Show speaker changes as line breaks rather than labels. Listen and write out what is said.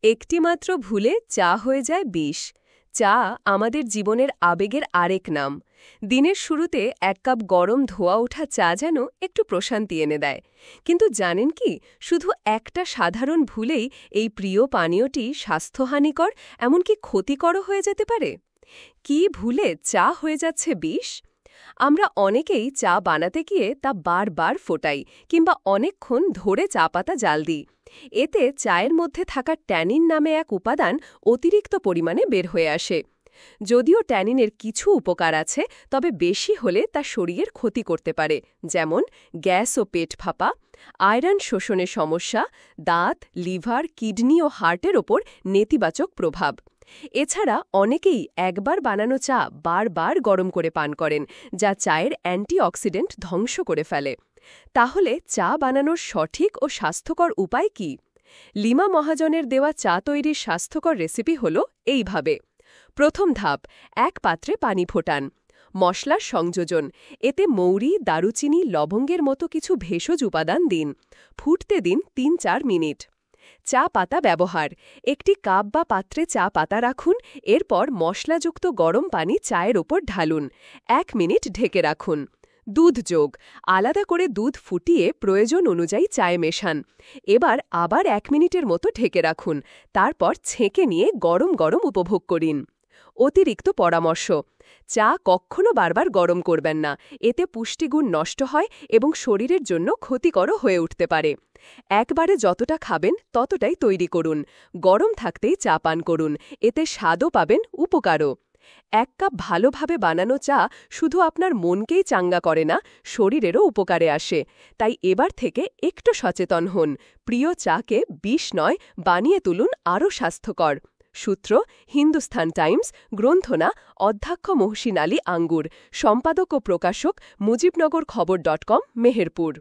একটিমাত্র ভুলে চা হয়ে যায় বিষ। চা আমাদের জীবনের আবেগের আরেক নাম। দিনের শুরুতে এক কাপ গরম ধোয়া ওঠা চা যেন একটু প্রশান্তি এনে দেয়। কিন্তু জানেন কি, শুধু একটা সাধারণ ভুলেই এই প্রিয় পানীয়টি স্বাস্থ্যহানিকর, এমনকি ক্ষতিকরও হয়ে যেতে পারে। কি ভুলে চা হয়ে যাচ্ছে বিষ? আমরা অনেকেই চা বানাতে গিয়ে তা বারবার ফোটাই, কিংবা অনেকক্ষণ ধরে চা পাতা জাল দিই। এতে চায়ের মধ্যে থাকা ট্যানিন নামে এক উপাদান অতিরিক্ত পরিমাণে বের হয়ে আসে। যদিও ট্যানিনের কিছু উপকার আছে, তবে বেশি হলে তা শরীরের ক্ষতি করতে পারে, যেমন গ্যাস ও পেট ফাঁপা, আয়রন শোষণে সমস্যা, দাঁত, লিভার, কিডনি ও হার্টের ওপর নেতিবাচক প্রভাব। এছাড়া অনেকেই একবার বানানো চা বারবার গরম করে পান করেন, যা চায়ের অ্যান্টিঅক্সিডেন্ট ধ্বংস করে ফেলে। তাহলে চা বানানোর সঠিক ও স্বাস্থ্যকর উপায় কি? লিমা মহাজনের দেওয়া চা তৈরির স্বাস্থ্যকর রেসিপি হল এইভাবে। প্রথম ধাপ, এক পাত্রে পানি ফোটান। মশলার সংযোজন, এতে মৌরি, দারুচিনি, লবঙ্গের মতো কিছু ভেষজ উপাদান দিন। ফুটতে দিন ৩-৪ মিনিট। চা পাতা ব্যবহার, একটি কাপ বা পাত্রে চা পাতা রাখুন, এরপর মশলাযুক্ত গরম পানি চায়ের ওপর ঢালুন। ১ মিনিট ঢেকে রাখুন। দুধ যোগ, আলাদা করে দুধ ফুটিয়ে প্রয়োজন অনুযায়ী চায়ে মেশান। এবার আবার ১ মিনিটের মতো ঢেকে রাখুন, তারপর ছেঁকে নিয়ে গরম গরম উপভোগ করুন। অতিরিক্ত পরামর্শ, চা কখনো বারবার গরম করবেন না, এতে পুষ্টিগুণ নষ্ট হয় এবং শরীরের জন্য ক্ষতিকরও হয়ে উঠতে পারে। একবারে যতটা খাবেন ততটাই তৈরি করুন। গরম থাকতেই চা পান করুন, এতে স্বাদও পাবেন, উপকারও। ১ কাপ ভালোভাবে বানানো চা শুধু আপনার মনকেই চাঙ্গা করে না, শরীরেরও উপকারে আসে। তাই এবার থেকে একটু সচেতন হন। প্রিয় চাকে বিষ নয়, বানিয়ে তুলুন আরও স্বাস্থ্যকর। সূত্র: হিন্দুস্তান টাইমস, গ্রন্থনা অধ্যক্ষ মহসিন আলী আঙ্গুর, সম্পাদক ও প্রকাশক মুজিবনগর খবর.com, মেহেরপুর।